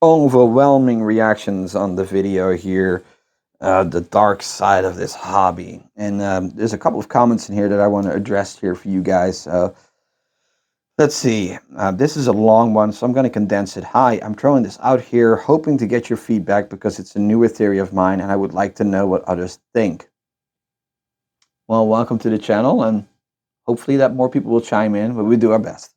overwhelming reactions on the video here. The dark side of this hobby, and there's a couple of comments in here that I want to address here for you guys. Let's see. This is a long one, so I'm going to condense it. Hi, I'm throwing this out here, hoping to get your feedback because it's a newer theory of mine, and I would like to know what others think. Well, welcome to the channel, and hopefully that more people will chime in, but we do our best.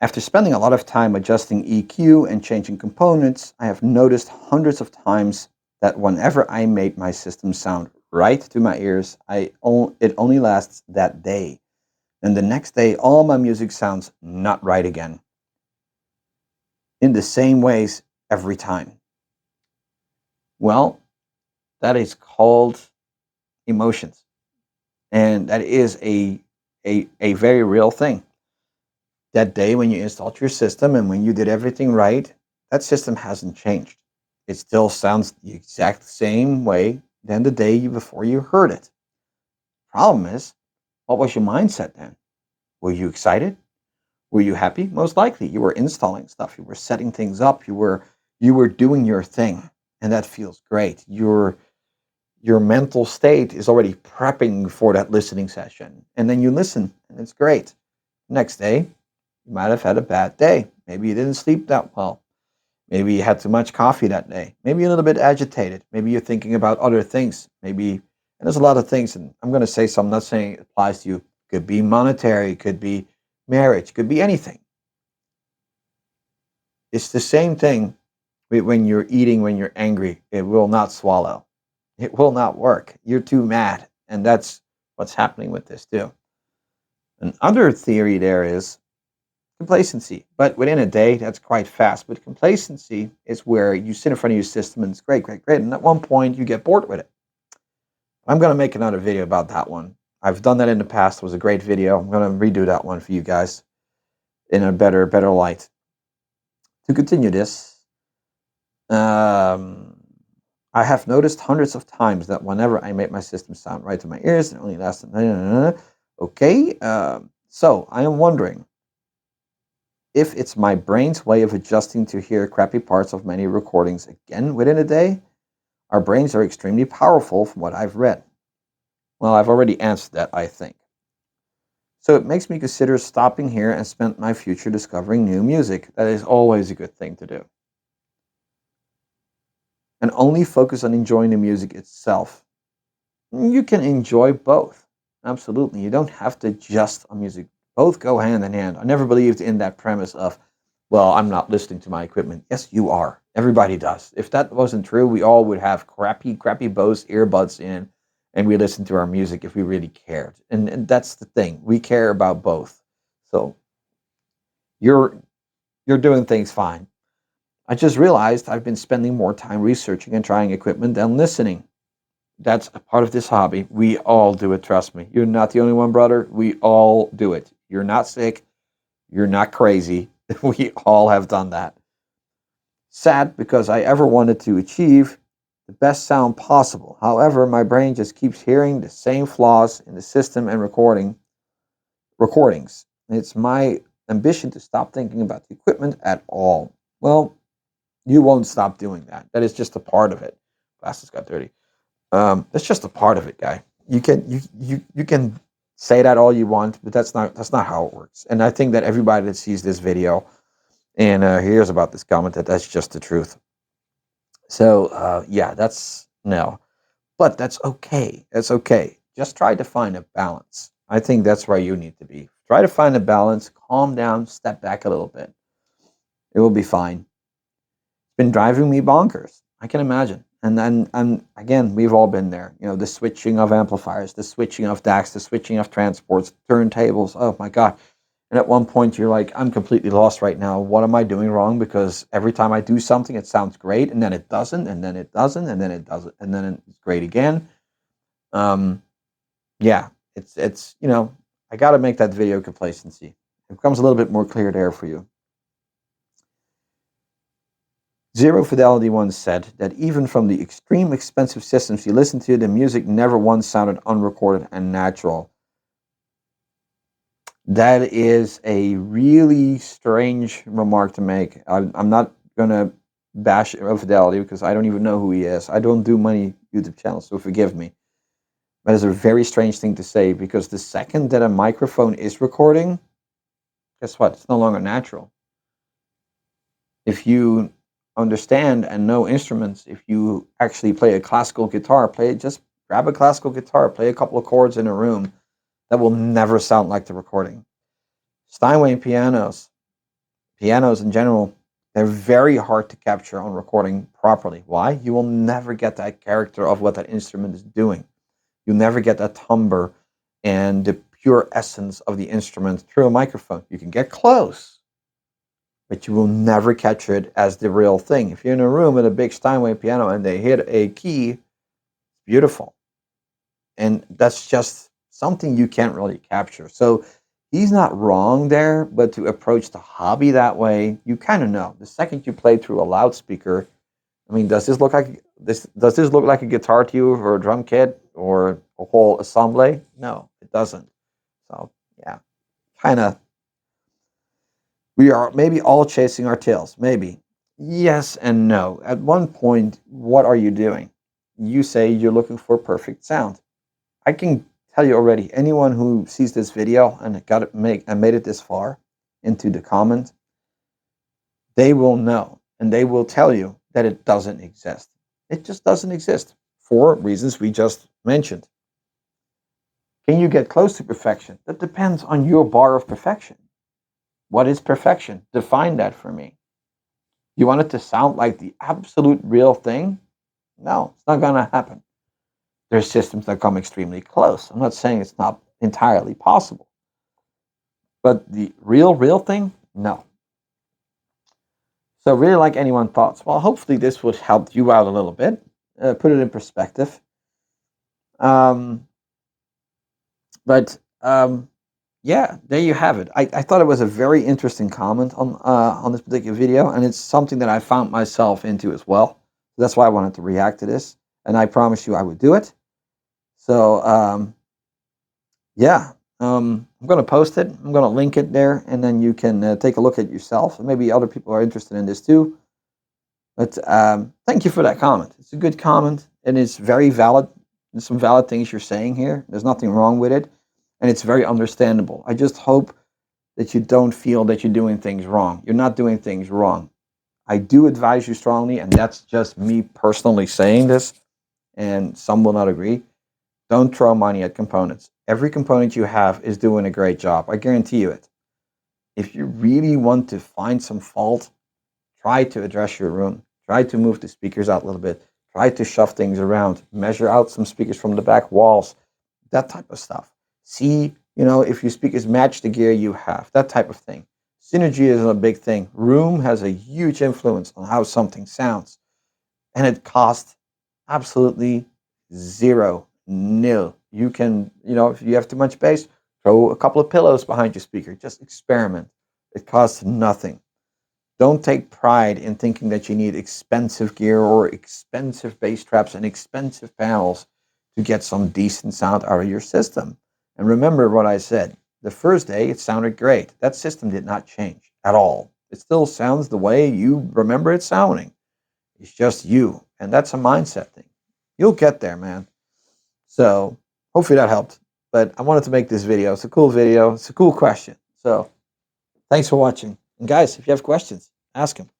After spending a lot of time adjusting EQ and changing components, I have noticed hundreds of times that whenever I made my system sound right to my ears, it only lasts that day. And the next day, all my music sounds not right again. In the same ways every time. Well, that is called emotions. And that is a very real thing. That day when you installed your system and when you did everything right, that system hasn't changed. It still sounds the exact same way than the day before you heard it. Problem is, what was your mindset then? Were you excited? Were you happy? Most likely. You were installing stuff. You were setting things up. You were doing your thing, and that feels great. Your mental state is already prepping for that listening session, and then you listen, and it's great. Next day, you might have had a bad day. Maybe you didn't sleep that well. Maybe you had too much coffee that day. Maybe you're a little bit agitated. Maybe you're thinking about other things. And there's a lot of things, and I'm going to say some, I'm not saying it applies to you. Could be monetary, could be marriage, could be anything. It's the same thing when you're eating, when you're angry. It will not swallow. It will not work. You're too mad. And that's what's happening with this too. Another theory there is complacency. But within a day, that's quite fast. But complacency is where you sit in front of your system and it's great, great, great. And at one point, you get bored with it. I'm going to make another video about that one. I've done that in the past. It was a great video. I'm going to redo that one for you guys in a better light. To continue this, I have noticed hundreds of times that whenever I make my system sound right to my ears, it only lasts. Okay, so I am wondering if it's my brain's way of adjusting to hear crappy parts of many recordings again within a day. Our brains are extremely powerful from what I've read. Well, I've already answered that, I think. So it makes me consider stopping here and spend my future discovering new music. That is always a good thing to do. And only focus on enjoying the music itself. You can enjoy both. Absolutely. You don't have to just on music. Both go hand in hand. I never believed in that premise of, well, I'm not listening to my equipment. Yes, you are. Everybody does. If that wasn't true, we all would have crappy Bose earbuds in and we listen to our music if we really cared. And that's the thing. We care about both. So you're doing things fine. I just realized I've been spending more time researching and trying equipment than listening. That's a part of this hobby. We all do it, trust me. You're not the only one, brother. We all do it. You're not sick. You're not crazy. We all have done that. Sad because I ever wanted to achieve the best sound possible. However, my brain just keeps hearing the same flaws in the system and recordings. It's my ambition to stop thinking about the equipment at all. Well, you won't stop doing that. That is just a part of it. Glasses got dirty. That's just a part of it, guy. You can say that all you want, but that's not how it works. And I think that everybody that sees this video and hears about this comment, that's just the truth. So yeah, that's no, but that's okay. That's okay. Just try to find a balance. I think that's where you need to be. Try to find a balance. Calm down. Step back a little bit. It will be fine. It's been driving me bonkers. I can imagine. And then, again, we've all been there. You know, the switching of amplifiers, the switching of DACs, the switching of transports, turntables. Oh my God. And at one point, you're like, I'm completely lost right now. What am I doing wrong? Because every time I do something, it sounds great, and then it doesn't, and then it doesn't, and then it doesn't, and then it's great again. Yeah, it's I got to make that video complacency. It becomes a little bit more clear there for you. Zero Fidelity once said that even from the extreme expensive systems you listen to, the music never once sounded unrecorded and natural. That is a really strange remark to make. I'm not gonna bash Fidelity because I don't even know who he is. I don't do many YouTube channels, so forgive me. That is a very strange thing to say because the second that a microphone is recording, guess what? It's no longer natural. If you understand and know instruments, if you actually play a classical guitar, just grab a classical guitar, play a couple of chords in a room, that will never sound like the recording. Steinway pianos in general, they're very hard to capture on recording properly. Why? You will never get that character of what that instrument is doing. You'll never get that timbre and the pure essence of the instrument through a microphone. You can get close, but you will never capture it as the real thing. If you're in a room with a big Steinway piano and they hit a key, it's beautiful. And that's just something you can't really capture. So he's not wrong there, but to approach the hobby that way, you kind of know. The second you play through a loudspeaker, I mean, does this look like a guitar to you or a drum kit or a whole ensemble? No, it doesn't. So yeah, kind of. We are maybe all chasing our tails. Maybe yes and no. At one point, what are you doing? You say you're looking for perfect sound. I can tell you already, anyone who sees this video and made it this far into the comment, they will know and they will tell you that it doesn't exist. It just doesn't exist for reasons we just mentioned. Can you get close to perfection? That depends on your bar of perfection. What is perfection? Define that for me. You want it to sound like the absolute real thing? No, it's not going to happen. There's systems that come extremely close. I'm not saying it's not entirely possible. But the real thing? No. So really like anyone thoughts. Well, hopefully this would help you out a little bit. Put it in perspective. Yeah, there you have it. I thought it was a very interesting comment on this particular video, and it's something that I found myself into as well. That's why I wanted to react to this, and I promised you I would do it. So yeah, I'm going to post it. I'm going to link it there, and then you can take a look at it yourself. Maybe other people are interested in this too. But thank you for that comment. It's a good comment, and it's very valid. There's some valid things you're saying here. There's nothing wrong with it, and it's very understandable. I just hope that you don't feel that you're doing things wrong. You're not doing things wrong. I do advise you strongly, and that's just me personally saying this, and some will not agree. Don't throw money at components. Every component you have is doing a great job. I guarantee you it. If you really want to find some fault, try to address your room. Try to move the speakers out a little bit. Try to shove things around. Measure out some speakers from the back walls. That type of stuff. See, if your speakers match the gear you have. That type of thing. Synergy is a big thing. Room has a huge influence on how something sounds. And it costs absolutely zero. Nil. You can, if you have too much bass, throw a couple of pillows behind your speaker. Just experiment. It costs nothing. Don't take pride in thinking that you need expensive gear or expensive bass traps and expensive panels to get some decent sound out of your system. And remember what I said. The first day, it sounded great. That system did not change at all. It still sounds the way you remember it sounding. It's just you. And that's a mindset thing. You'll get there, man. So hopefully that helped. But I wanted to make this video. It's a cool video. It's a cool question. So thanks for watching. And guys, if you have questions, ask them.